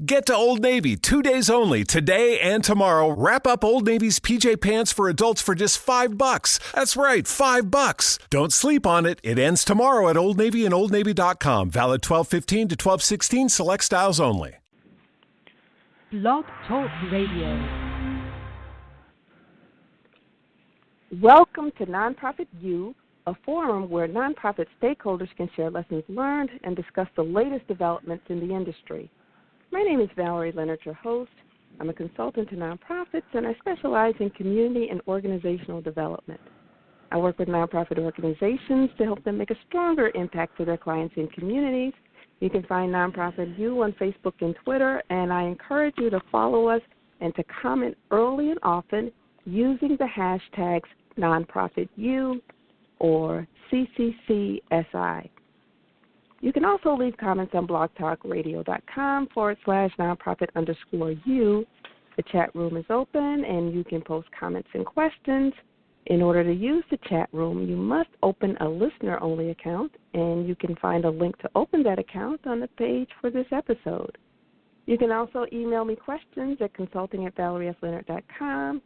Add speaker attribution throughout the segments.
Speaker 1: Get to Old Navy 2 days only, today and tomorrow. Wrap up Old Navy's PJ pants for adults for just $5. That's right, $5. Don't sleep on it. It ends tomorrow at Old Navy and OldNavy.com. Valid 12/15 to 12/16, select styles only.
Speaker 2: Blog Talk Radio.
Speaker 3: Welcome to Nonprofit U, a forum where nonprofit stakeholders can share lessons learned and discuss the latest developments in the industry. My name is Valerie, Leonard, your host. I'm a consultant to nonprofits, and I specialize in community and organizational development. I work with nonprofit organizations to help them make a stronger impact for their clients and communities. You can find Nonprofit U on Facebook and Twitter, and I encourage you to follow us and to comment early and often using the hashtags NonprofitU or CCCSI. You can also leave comments on blogtalkradio.com/nonprofit_U. The chat room is open, and you can post comments and questions. In order to use the chat room, you must open a listener-only account, and you can find a link to open that account on the page for this episode. You can also email me questions at consulting@ValerieFLeonard.com,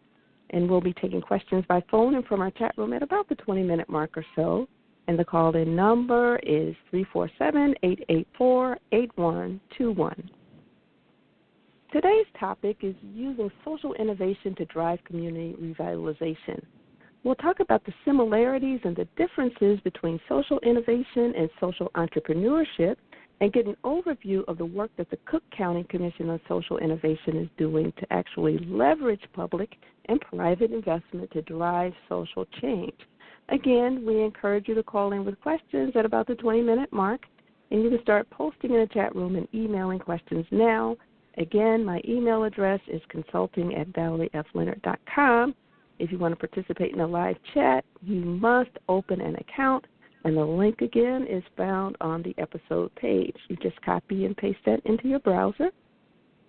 Speaker 3: and we'll be taking questions by phone and from our chat room at about the 20-minute mark or so. And the call-in number is 347-884-8121. Today's topic is using social innovation to drive community revitalization. We'll talk about the similarities and the differences between social innovation and social entrepreneurship and get an overview of the work that the Cook County Commission on Social Innovation is doing to actually leverage public and private investment to drive social change. Again, we encourage you to call in with questions at about the 20-minute mark, and you can start posting in the chat room and emailing questions now. Again, my email address is consulting@ValerieFLeonard.com. If you want to participate in a live chat, you must open an account, and the link again is found on the episode page. You just copy and paste that into your browser.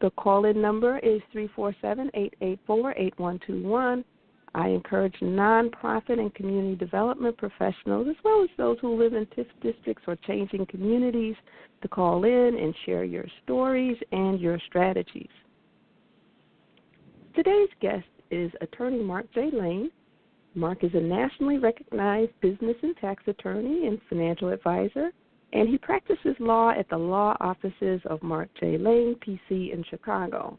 Speaker 3: The call-in number is 347-884-8121. I encourage nonprofit and community development professionals, as well as those who live in TIF districts or changing communities, to call in and share your stories and your strategies. Today's guest is attorney Marc J. Lane. Marc is a nationally recognized business and tax attorney and financial advisor, and he practices law at the law offices of Marc J. Lane, PC, in Chicago.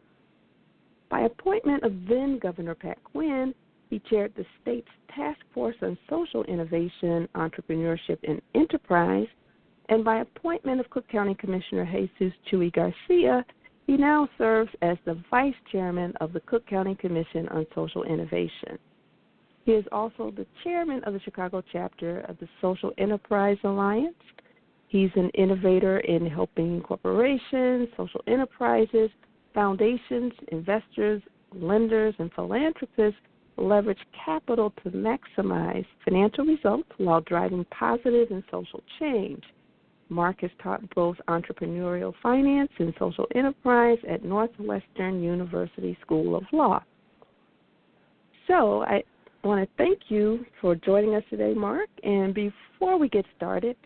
Speaker 3: By appointment of then-Governor Pat Quinn, he chaired the state's Task Force on Social Innovation, Entrepreneurship, and Enterprise, and by appointment of Cook County Commissioner Jesus Chuy Garcia, he now serves as the Vice Chairman of the Cook County Commission on Social Innovation. He is also the Chairman of the Chicago chapter of the Social Enterprise Alliance. He's an innovator in helping corporations, social enterprises, foundations, investors, lenders, and philanthropists leverage capital to maximize financial results while driving positive and social change. Marc has taught both entrepreneurial finance and social enterprise at Northwestern University School of Law. So I want to thank you for joining us today, Marc. And before we get started,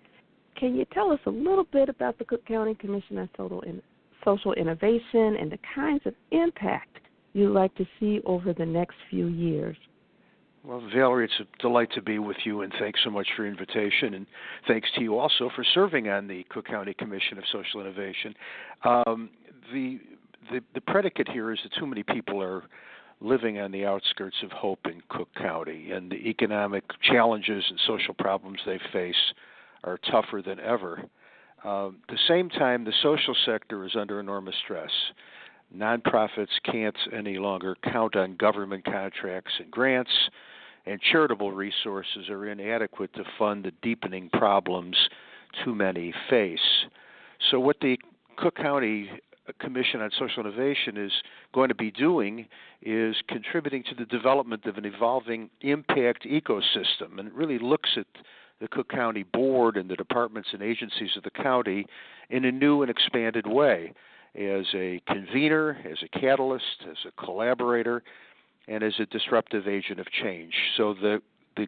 Speaker 3: can you tell us a little bit about the Cook County Commission on Social Innovation and the kinds of impact you'd like to see over the next few years?
Speaker 4: Well, Valerie, it's a delight to be with you, and thanks so much for your invitation, and thanks to you also for serving on the Cook County Commission of Social Innovation. The predicate here is that too many people are living on the outskirts of hope in Cook County, and the economic challenges and social problems they face are tougher than ever. At the same time, the social sector is under enormous stress. Nonprofits can't any longer count on government contracts and grants, and charitable resources are inadequate to fund the deepening problems too many face. So what the Cook County Commission on Social Innovation is going to be doing is contributing to the development of an evolving impact ecosystem, and it really looks at the Cook County Board and the departments and agencies of the county in a new and expanded way, as a convener, as a catalyst, as a collaborator, and as a disruptive agent of change. So the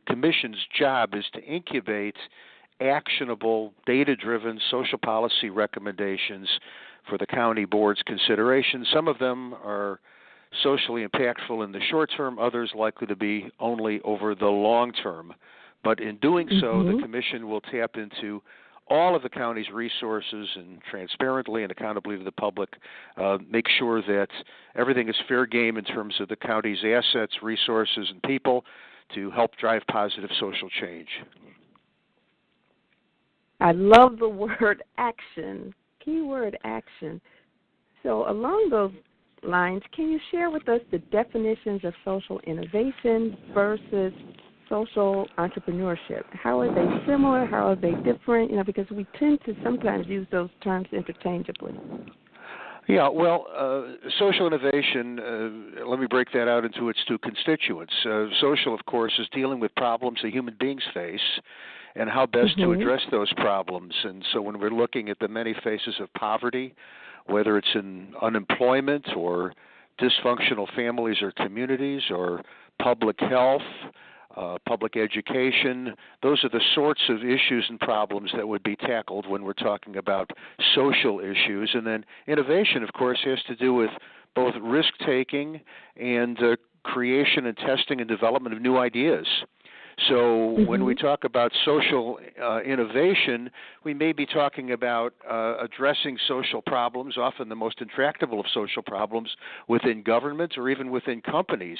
Speaker 4: Commission's job is to incubate actionable, data-driven social policy recommendations for the county board's consideration. Some of them are socially impactful in the short term, others likely to be only over the long term. But in doing so, the Commission will tap into all of the county's resources and transparently and accountably to the public, make sure that everything is fair game in terms of the county's assets, resources, and people to help drive positive social change.
Speaker 3: I love the word action, keyword action. So along those lines, can you share with us the definitions of social innovation versus social entrepreneurship? How are they similar? How are they different? Because we tend to sometimes use those terms interchangeably.
Speaker 4: Yeah, well, social innovation, let me break that out into its two constituents. Social, of course, is dealing with problems that human beings face and how best to address those problems. And so when we're looking at the many faces of poverty, whether it's in unemployment or dysfunctional families or communities or public health, public education, those are the sorts of issues and problems that would be tackled when we're talking about social issues. And then innovation, of course, has to do with both risk-taking and creation and testing and development of new ideas. So when we talk about social innovation, we may be talking about addressing social problems, often the most intractable of social problems, within government or even within companies.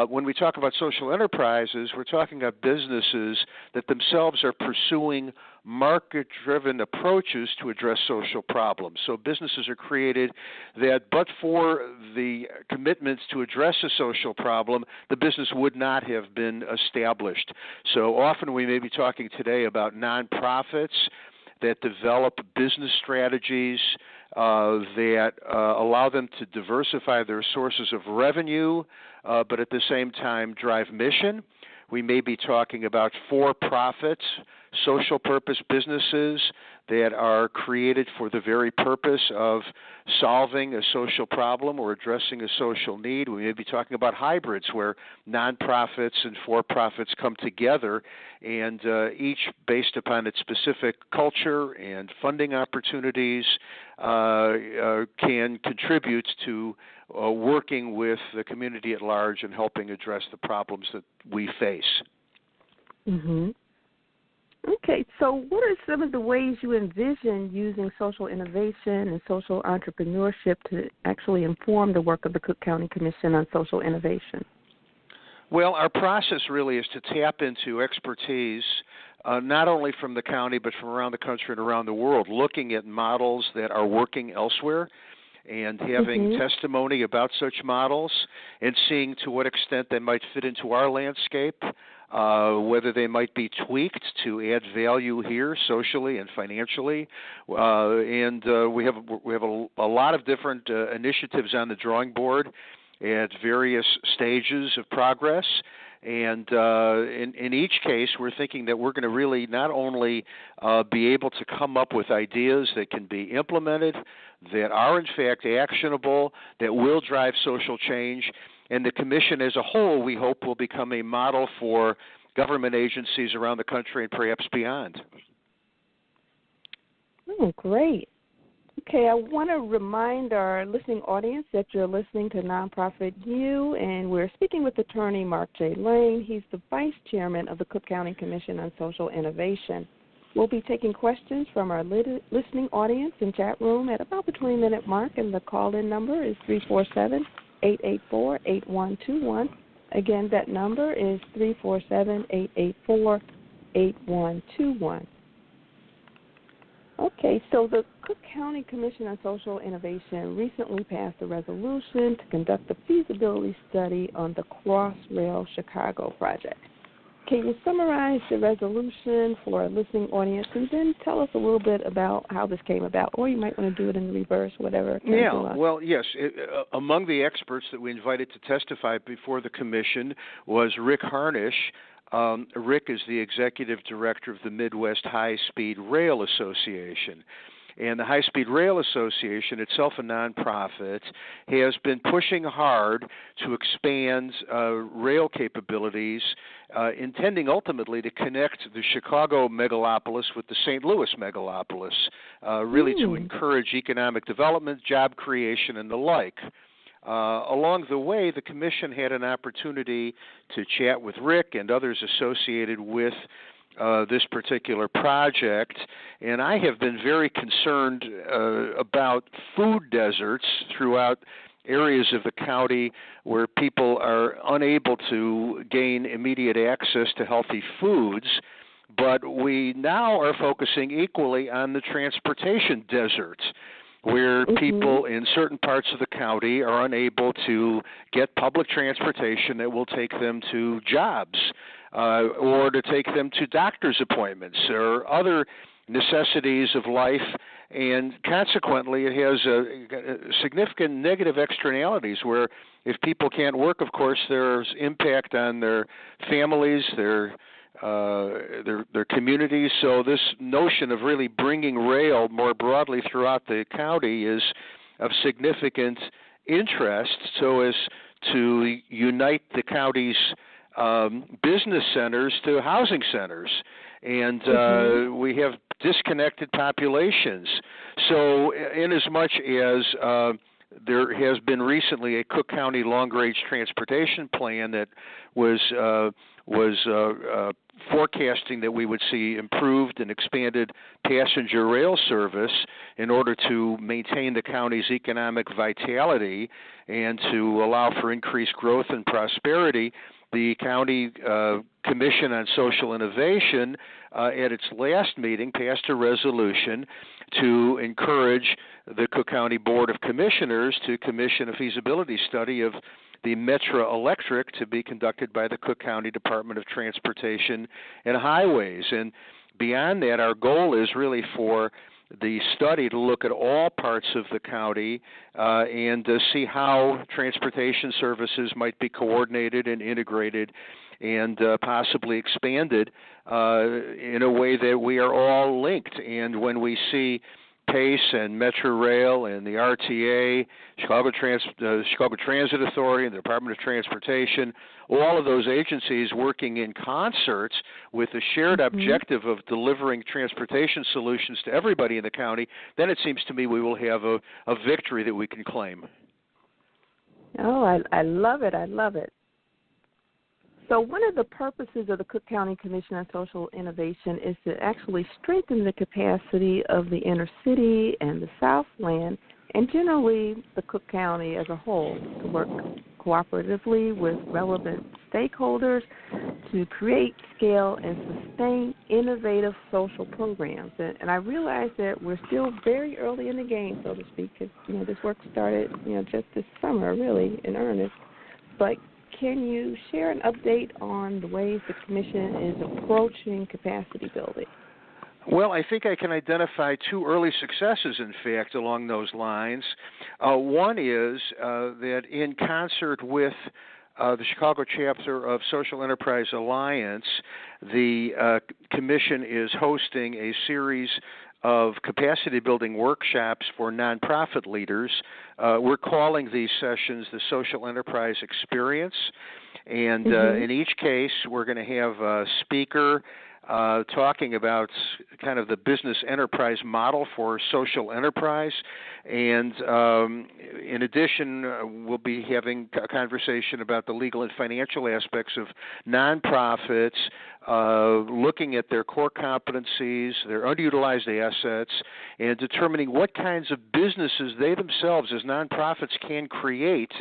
Speaker 4: When we talk about social enterprises, we're talking about businesses that themselves are pursuing market-driven approaches to address social problems. So businesses are created that, but for the commitments to address a social problem, the business would not have been established. So often we may be talking today about nonprofits that develop business strategies that allow them to diversify their sources of revenue, but at the same time drive mission. We may be talking about for-profit, social purpose businesses that are created for the very purpose of solving a social problem or addressing a social need. We may be talking about hybrids where nonprofits and for-profits come together and each based upon its specific culture and funding opportunities can contribute to working with the community at large and helping address the problems that we face.
Speaker 3: Okay, so what are some of the ways you envision using social innovation and social entrepreneurship to actually inform the work of the Cook County Commission on Social Innovation?
Speaker 4: Well, our process really is to tap into expertise not only from the county but from around the country and around the world, looking at models that are working elsewhere and having testimony about such models and seeing to what extent they might fit into our landscape, whether they might be tweaked to add value here socially and financially. And we have a lot of different initiatives on the drawing board at various stages of progress. And in each case, we're thinking that we're going to really not only be able to come up with ideas that can be implemented, that are in fact actionable, that will drive social change, and the Commission as a whole, we hope, will become a model for government agencies around the country and perhaps beyond.
Speaker 3: Oh, great. Okay, I want to remind our listening audience that you're listening to Nonprofit U, and we're speaking with attorney Marc J. Lane. He's the Vice Chairman of the Cook County Commission on Social Innovation. We'll be taking questions from our listening audience and chat room at about the 20-minute mark, and the call-in number is 347-884-8121. Again, that number is 347-884-8121. Okay, so the Cook County Commission on Social Innovation recently passed a resolution to conduct a feasibility study on the Crossrail Chicago project. Can you summarize the resolution for our listening audience and then tell us a little bit about how this came about? Or you might want to do it in the reverse, whatever.
Speaker 4: Yeah, well, yes. Among the experts that we invited to testify before the Commission was Rick Harnish. Rick is the Executive Director of the Midwest High Speed Rail Association. And the High Speed Rail Association, itself a nonprofit, has been pushing hard to expand rail capabilities, intending ultimately to connect the Chicago megalopolis with the St. Louis megalopolis, really to encourage economic development, job creation, and the like. Along the way, the Commission had an opportunity to chat with Rick and others associated with this particular project, and I have been very concerned about food deserts throughout areas of the county where people are unable to gain immediate access to healthy foods. But we now are focusing equally on the transportation desert, where people in certain parts of the county are unable to get public transportation that will take them to jobs or to take them to doctor's appointments or other necessities of life, and consequently it has significant negative externalities where if people can't work, of course, there's impact on their families, their communities. So this notion of really bringing rail more broadly throughout the county is of significant interest so as to unite the county's business centers to housing centers. And we have disconnected populations. So in as much as there has been recently a Cook County long-range transportation plan that was forecasting that we would see improved and expanded passenger rail service in order to maintain the county's economic vitality and to allow for increased growth and prosperity. The County Commission on Social Innovation at its last meeting passed a resolution to encourage the Cook County Board of Commissioners to commission a feasibility study of the Metra Electric to be conducted by the Cook County Department of Transportation and Highways. And beyond that, our goal is really for the study to look at all parts of the county and to see how transportation services might be coordinated and integrated and possibly expanded in a way that we are all linked. And when we see PACE and Metro Rail and the RTA, Chicago Transit Authority and the Department of Transportation, all of those agencies working in concert with a shared objective of delivering transportation solutions to everybody in the county, then it seems to me we will have a victory that we can claim.
Speaker 3: Oh, I love it. I love it. So one of the purposes of the Cook County Commission on Social Innovation is to actually strengthen the capacity of the inner city and the Southland, and generally the Cook County as a whole, to work cooperatively with relevant stakeholders to create, scale, and sustain innovative social programs. And I realize that we're still very early in the game, so to speak, because this work started just this summer, really, in earnest. But can you share an update on the ways the Commission is approaching capacity building?
Speaker 4: Well, I think I can identify two early successes, in fact, along those lines. One is that in concert with the Chicago chapter of Social Enterprise Alliance, the Commission is hosting a series of capacity-building workshops for nonprofit leaders. We're calling these sessions the Social Enterprise Experience, and in each case, we're going to have a speaker talking about kind of the business enterprise model for social enterprise. And in addition, we'll be having a conversation about the legal and financial aspects of nonprofits, looking at their core competencies, their underutilized assets, and determining what kinds of businesses they themselves as nonprofits can create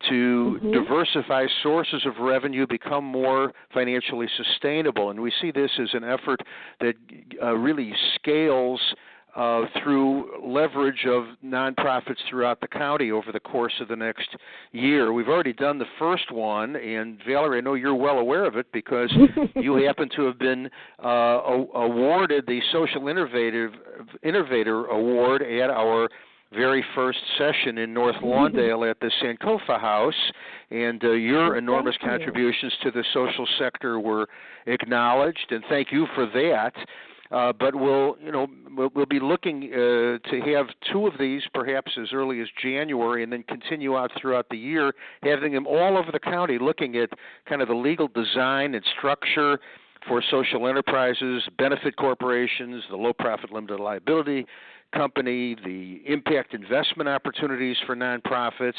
Speaker 4: to diversify sources of revenue, become more financially sustainable. And we see this as an effort that really scales through leverage of nonprofits throughout the county over the course of the next year. We've already done the first one, and Valerie, I know you're well aware of it because you happen to have been awarded the Social Innovator Award at our very first session in North Lawndale at the Sankofa House, and your enormous contributions to the social sector were acknowledged, and thank you for that. but we'll be looking to have two of these perhaps as early as January, and then continue out throughout the year, having them all over the county, looking at kind of the legal design and structure for social enterprises, benefit corporations, the low-profit limited liability company, the impact investment opportunities for nonprofits,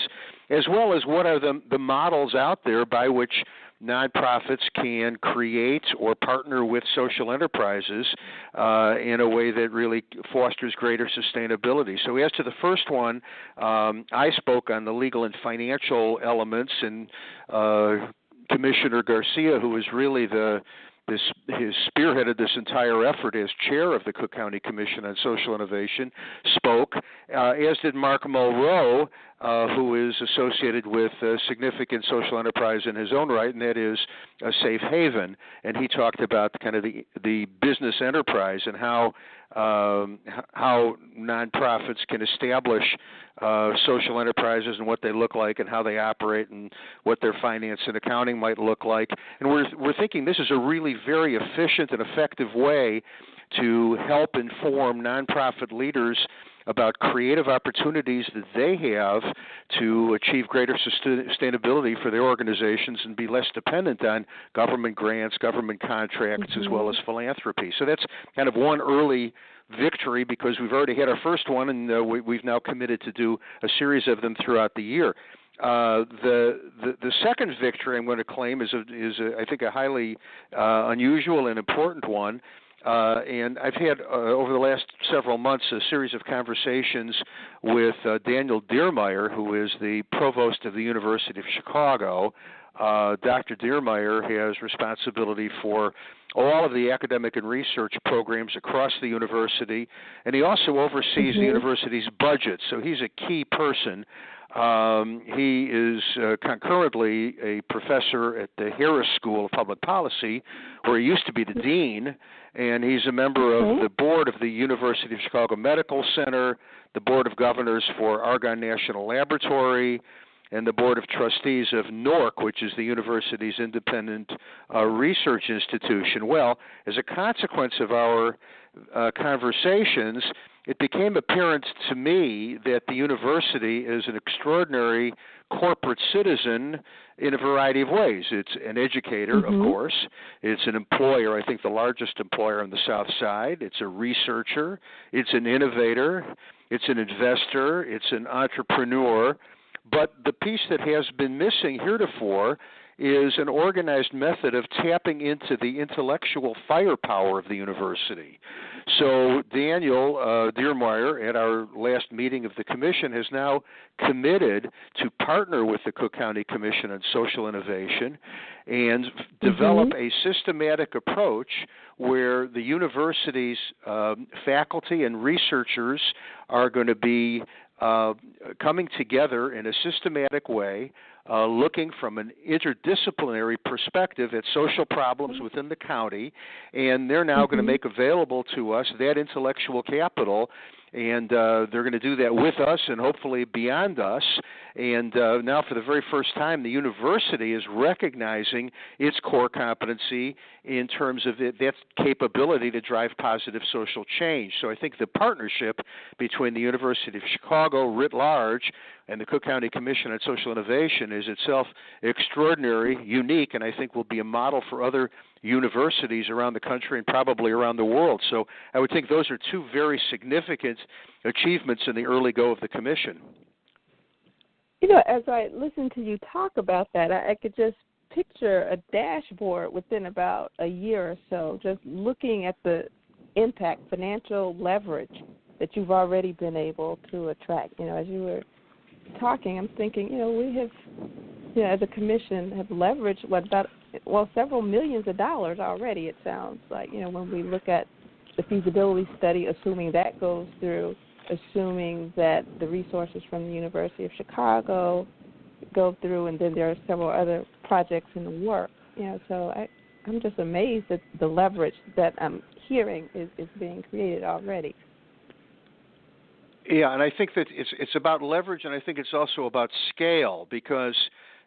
Speaker 4: as well as what are the models out there by which nonprofits can create or partner with social enterprises in a way that really fosters greater sustainability. So as to the first one, I spoke on the legal and financial elements, and Commissioner Garcia, who is really has spearheaded this entire effort as chair of the Cook County Commission on Social Innovation, spoke, as did Mark Mulrow, who is associated with a significant social enterprise in his own right, and that is a Safe Haven. And he talked about kind of the business enterprise and how nonprofits can establish social enterprises and what they look like and how they operate and what their finance and accounting might look like. And we're thinking this is a really very efficient and effective way to help inform nonprofit leaders about creative opportunities that they have to achieve greater sustainability for their organizations and be less dependent on government grants, government contracts, as well as philanthropy. So that's kind of one early victory, because we've already had our first one, and we've now committed to do a series of them throughout the year. The second victory I'm going to claim is I think a highly unusual and important one. And I've had, over the last several months, a series of conversations with Daniel Diermeyer, who is the provost of the University of Chicago. Dr. Diermeyer has responsibility for all of the academic and research programs across the university, and he also oversees the university's budget, so he's a key person. He is concurrently a professor at the Harris School of Public Policy, where he used to be the dean, and he's a member of the board of the University of Chicago Medical Center, the board of governors for Argonne National Laboratory, and the board of trustees of NORC, which is the university's independent research institution. Well, as a consequence of our conversations, it became apparent to me that the university is an extraordinary corporate citizen in a variety of ways. It's an educator, of course. It's an employer, I think the largest employer on the South Side. It's a researcher. It's an innovator. It's an investor. It's an entrepreneur. But the piece that has been missing heretofore is an organized method of tapping into the intellectual firepower of the university. So Daniel Diermeyer, at our last meeting of the commission, has now committed to partner with the Cook County Commission on Social Innovation and develop a systematic approach where the university's faculty and researchers are going to be coming together in a systematic way, looking from an interdisciplinary perspective at social problems within the county, and they're now going to make available to us that intellectual capital, and they're going to do that with us and hopefully beyond us. And now for the very first time, the university is recognizing its core competency in terms of that capability to drive positive social change. So I think the partnership between the University of Chicago writ large and the Cook County Commission on Social Innovation is itself extraordinary, unique, and I think will be a model for other universities around the country and probably around the world. So I would think those are two very significant achievements in the early go of the commission.
Speaker 3: You know, as I listened to you talk about that, I could just picture a dashboard within about a year or so, just looking at the impact, financial leverage that you've already been able to attract. You know, as you were talking, I'm thinking, we have, as a commission, have leveraged several millions of dollars already, it sounds like, when we look at the feasibility study, assuming that goes through, assuming that the resources from the University of Chicago go through, and then there are several other projects in the work. So I'm just amazed at the leverage that I'm hearing is being created already.
Speaker 4: Yeah, and I think that it's about leverage, and I think it's also about scale, because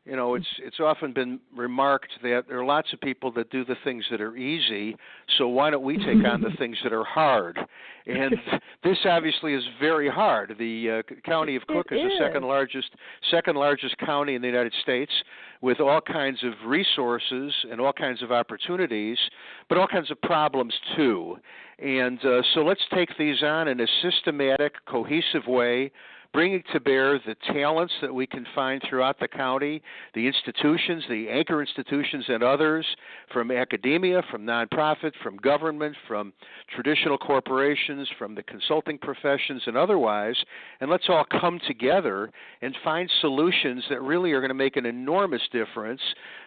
Speaker 4: it's often been remarked that there are lots of people that do the things that are easy, so why don't we take on the things that are hard? And this obviously is very hard. The county of Cook is the second largest county in the United States, with all kinds of resources and all kinds of opportunities, but all kinds of problems too. And so let's take these on in a systematic, cohesive way, bringing to bear the talents that we can find throughout the county, the institutions, the anchor institutions and others, from academia, from nonprofit, from government, from traditional corporations, from the consulting professions and otherwise, and let's all come together and find solutions that really are going to make an enormous difference,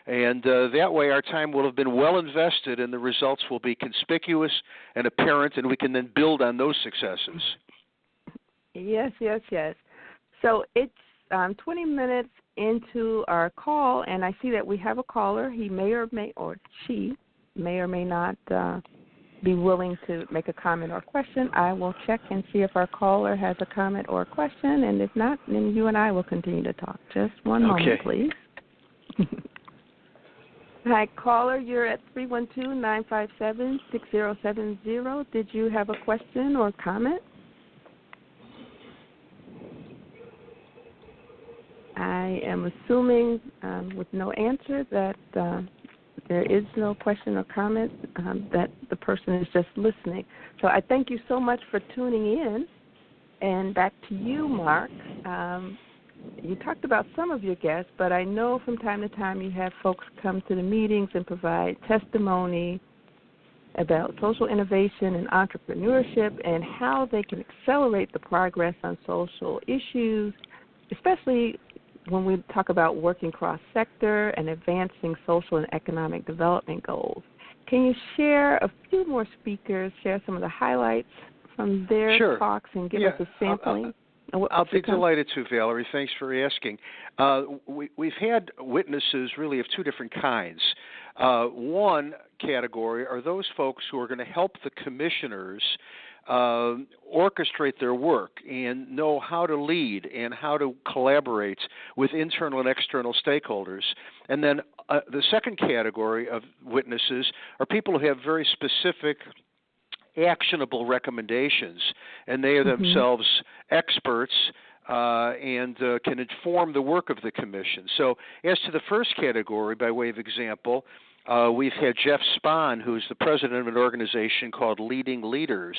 Speaker 4: and that way our time will have been well invested and the results will be conspicuous and apparent, and we can then build on those successes.
Speaker 3: Yes. So it's 20 minutes into our call, and I see that we have a caller. He she may or may not be willing to make a comment or question. I will check and see if our caller has a comment or a question, and if not, then you and I will continue to talk. Just one moment, please. Hi, caller. You're at 312-957-6070. Did you have a question or comment? I am assuming with no answer that there is no question or comment, that the person is just listening. So I thank you so much for tuning in. And back to you, Mark. You talked about some of your guests, but I know from time to time you have folks come to the meetings and provide testimony about social innovation and entrepreneurship and how they can accelerate the progress on social issues, especially when we talk about working cross-sector and advancing social and economic development goals. Can you share a few more speakers, share some of the highlights from their talks and give us a sampling?
Speaker 4: I'll be delighted to, Valerie. Thanks for asking. We've had witnesses really of two different kinds. One category are those folks who are going to help the commissioners orchestrate their work and know how to lead and how to collaborate with internal and external stakeholders. And then the second category of witnesses are people who have very specific actionable recommendations, and they are themselves experts and can inform the work of the commission. So as to the first category, by way of example, we've had Jeff Spahn, who's the president of an organization called Leading Leaders,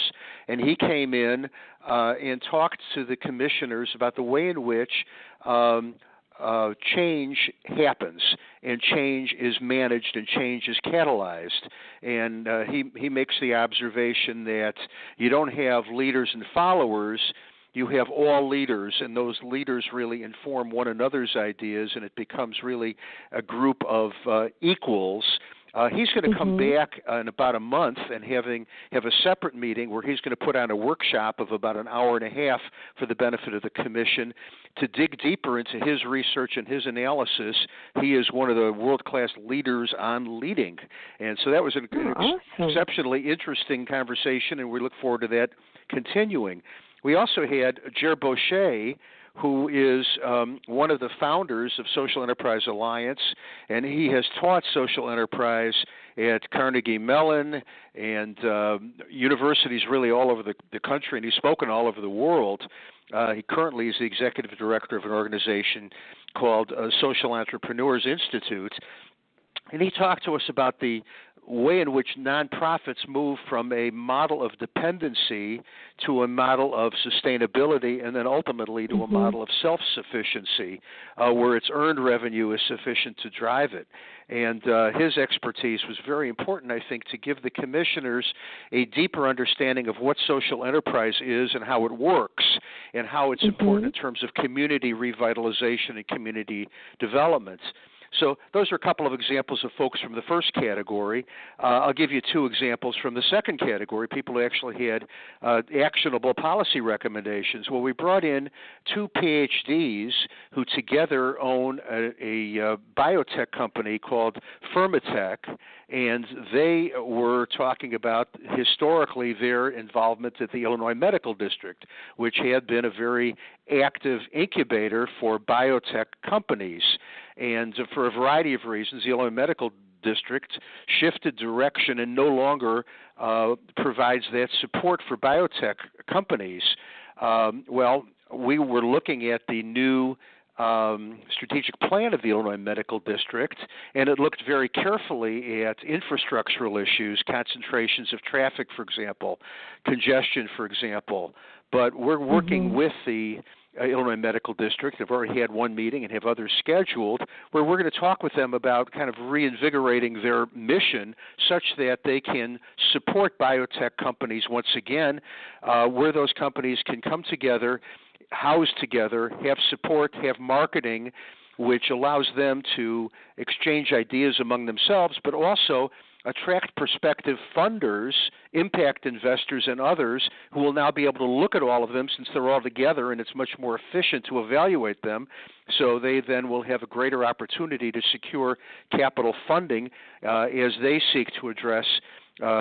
Speaker 4: and he came in and talked to the commissioners about the way in which change happens and change is managed and change is catalyzed. And he makes the observation that you don't have leaders and followers, you have all leaders, and those leaders really inform one another's ideas, and it becomes really a group of equals. He's going to come back in about a month and have a separate meeting where he's going to put on a workshop of about an hour and a half for the benefit of the commission to dig deeper into his research and his analysis. He is one of the world-class leaders on leading. And so that was an exceptionally interesting conversation, and we look forward to that continuing. We also had Jer Boucher, who is one of the founders of Social Enterprise Alliance, and he has taught social enterprise at Carnegie Mellon and universities really all over the country, and he's spoken all over the world. He currently is the executive director of an organization called Social Entrepreneurs Institute, and he talked to us about the way in which nonprofits move from a model of dependency to a model of sustainability, and then ultimately to a model of self-sufficiency, where its earned revenue is sufficient to drive it. And his expertise was very important, I think, to give the commissioners a deeper understanding of what social enterprise is and how it works, and how it's important in terms of community revitalization and community development. So those are a couple of examples of folks from the first category. I'll give you two examples from the second category, people who actually had actionable policy recommendations. Well, we brought in two PhDs who together own a biotech company called Firmatech, and they were talking about historically their involvement at the Illinois Medical District, which had been a very active incubator for biotech companies. And for a variety of reasons, the Illinois Medical District shifted direction and no longer provides that support for biotech companies. Well, we were looking at the new strategic plan of the Illinois Medical District, and it looked very carefully at infrastructural issues, concentrations of traffic, for example, congestion, for example. But we're working with the Illinois Medical District. They've already had one meeting and have others scheduled where we're going to talk with them about kind of reinvigorating their mission such that they can support biotech companies once again, where those companies can come together, house together, have support, have marketing, which allows them to exchange ideas among themselves, but also attract prospective funders, impact investors, and others who will now be able to look at all of them since they're all together, and it's much more efficient to evaluate them. So they then will have a greater opportunity to secure capital funding as they seek to address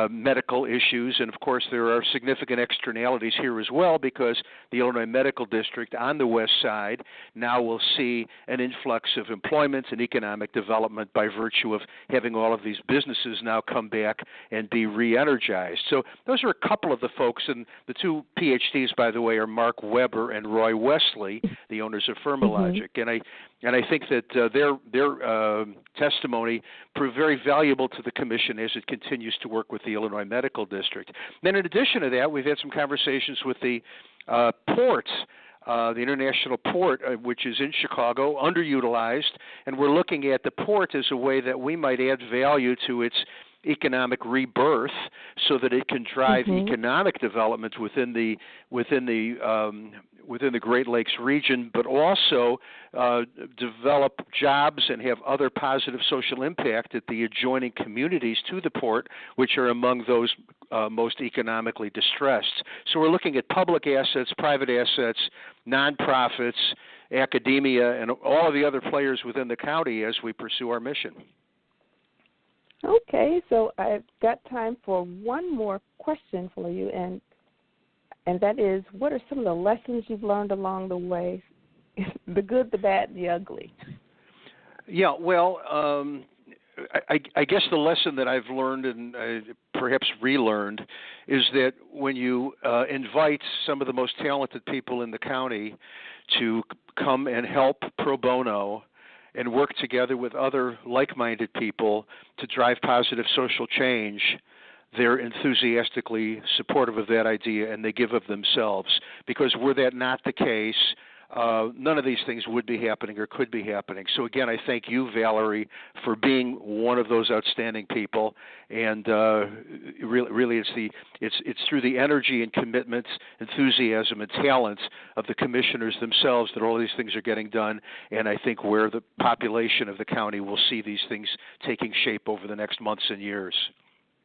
Speaker 4: medical issues. And, of course, there are significant externalities here as well because the Illinois Medical District on the west side now will see an influx of employment and economic development by virtue of having all of these businesses now come back and be re-energized. So those are a couple of the folks, and the two PhDs, by the way, are Mark Weber and Roy Wesley, the owners of Firmalogic. And I think that their testimony proved very valuable to the Commission as it continues to work with the Illinois Medical District. Then in addition to that, we've had some conversations with the port, the International Port, which is in Chicago, underutilized, and we're looking at the port as a way that we might add value to its economic rebirth so that it can drive economic development within the Great Lakes region, but also develop jobs and have other positive social impact at the adjoining communities to the port, which are among those most economically distressed. So we're looking at public assets, private assets, nonprofits, academia, and all of the other players within the county as we pursue our mission.
Speaker 3: Okay, so I've got time for one more question for you, and that is, what are some of the lessons you've learned along the way, the good, the bad, and the ugly?
Speaker 4: Yeah, well, I guess the lesson that I've learned and perhaps relearned is that when you invite some of the most talented people in the county to come and help pro bono and work together with other like-minded people to drive positive social change, they're enthusiastically supportive of that idea and they give of themselves. Because were that not the case, none of these things would be happening or could be happening. So again, I thank you, Valerie, for being one of those outstanding people. And really, it's through the energy and commitment, enthusiasm, and talent of the commissioners themselves that all these things are getting done. And I think where the population of the county will see these things taking shape over the next months and years.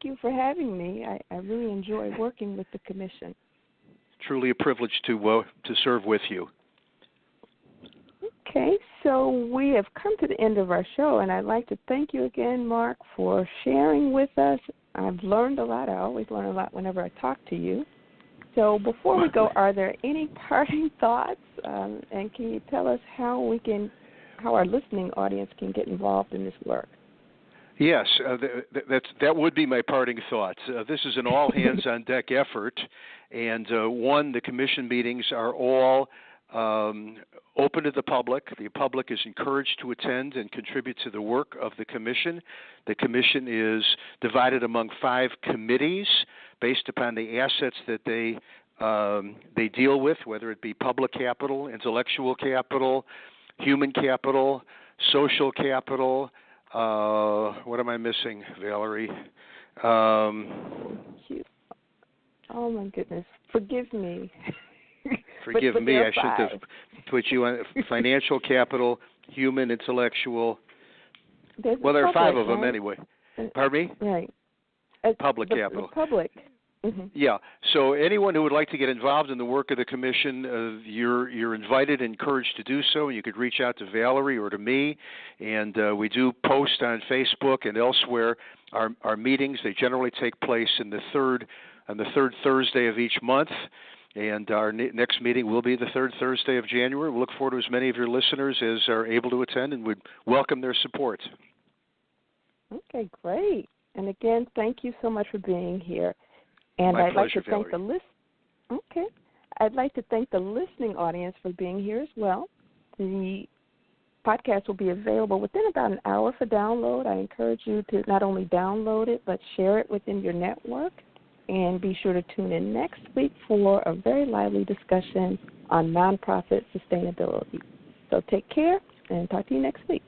Speaker 3: Thank you for having me. I really enjoy working with the Commission.
Speaker 4: Truly a privilege to serve with you.
Speaker 3: Okay, so we have come to the end of our show, and I'd like to thank you again, Mark, for sharing with us. I've learned a lot. I always learn a lot whenever I talk to you. So before we go, are there any parting thoughts? And can you tell us how our listening audience can get involved in this work?
Speaker 4: Yes, that would be my parting thoughts. This is an all-hands-on-deck effort, and the Commission meetings are all open to the public. The public is encouraged to attend and contribute to the work of the Commission. The Commission is divided among 5 committees based upon the assets that they deal with, whether it be public capital, intellectual capital, human capital, social capital. What am I missing, Valerie?
Speaker 3: Oh my goodness. Forgive me.
Speaker 4: Forgive me, I should have put you on financial capital, human, intellectual. There are 5 of them anyway. Pardon me?
Speaker 3: Right.
Speaker 4: Public capital.
Speaker 3: Public. Mm-hmm.
Speaker 4: Yeah. So anyone who would like to get involved in the work of the Commission, you're invited and encouraged to do so. You could reach out to Valerie or to me, and we do post on Facebook and elsewhere our meetings. They generally take place on the third Thursday of each month. And our next meeting will be the third Thursday of January. We'll look forward to as many of your listeners as are able to attend, and would welcome their support.
Speaker 3: Okay, great. And again, thank you so much for being here. And
Speaker 4: My
Speaker 3: I'd like
Speaker 4: pleasure,
Speaker 3: to thank
Speaker 4: Valerie.
Speaker 3: I'd like to thank the listening audience for being here as well. The podcast will be available within about an hour for download. I encourage you to not only download it, but share it within your network. And be sure to tune in next week for a very lively discussion on nonprofit sustainability. So take care, and talk to you next week.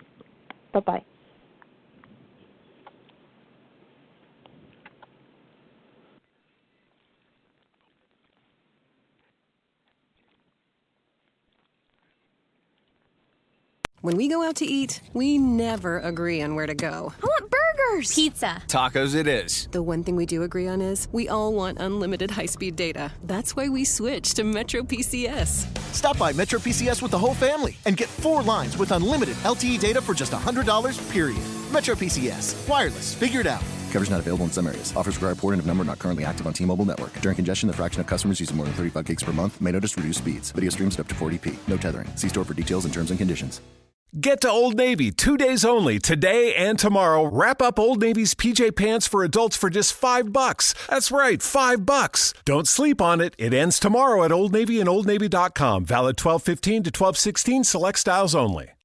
Speaker 3: Bye-bye.
Speaker 5: When we go out to eat, we never agree on where to go.
Speaker 6: I want burgers. Pizza.
Speaker 7: Tacos it is.
Speaker 5: The one thing we do agree on is we all want unlimited high-speed data. That's why we switched to Metro PCS.
Speaker 8: Stop by Metro PCS with the whole family and get 4 lines with unlimited LTE data for just $100, period. Metro PCS. Wireless. Figure it out.
Speaker 9: Coverage not available in some areas. Offers require porting of number not currently active on T-Mobile network. During congestion, the fraction of customers using more than 35 gigs per month may notice reduced speeds. Video streams at up to 40p. No tethering. See store for details and terms and conditions.
Speaker 1: Get to Old Navy 2 days only, today and tomorrow. Wrap up Old Navy's PJ Pants for adults for just $5. That's right, $5. Don't sleep on it. It ends tomorrow at Old Navy and OldNavy.com. Valid 12/15 to 12/16, select styles only.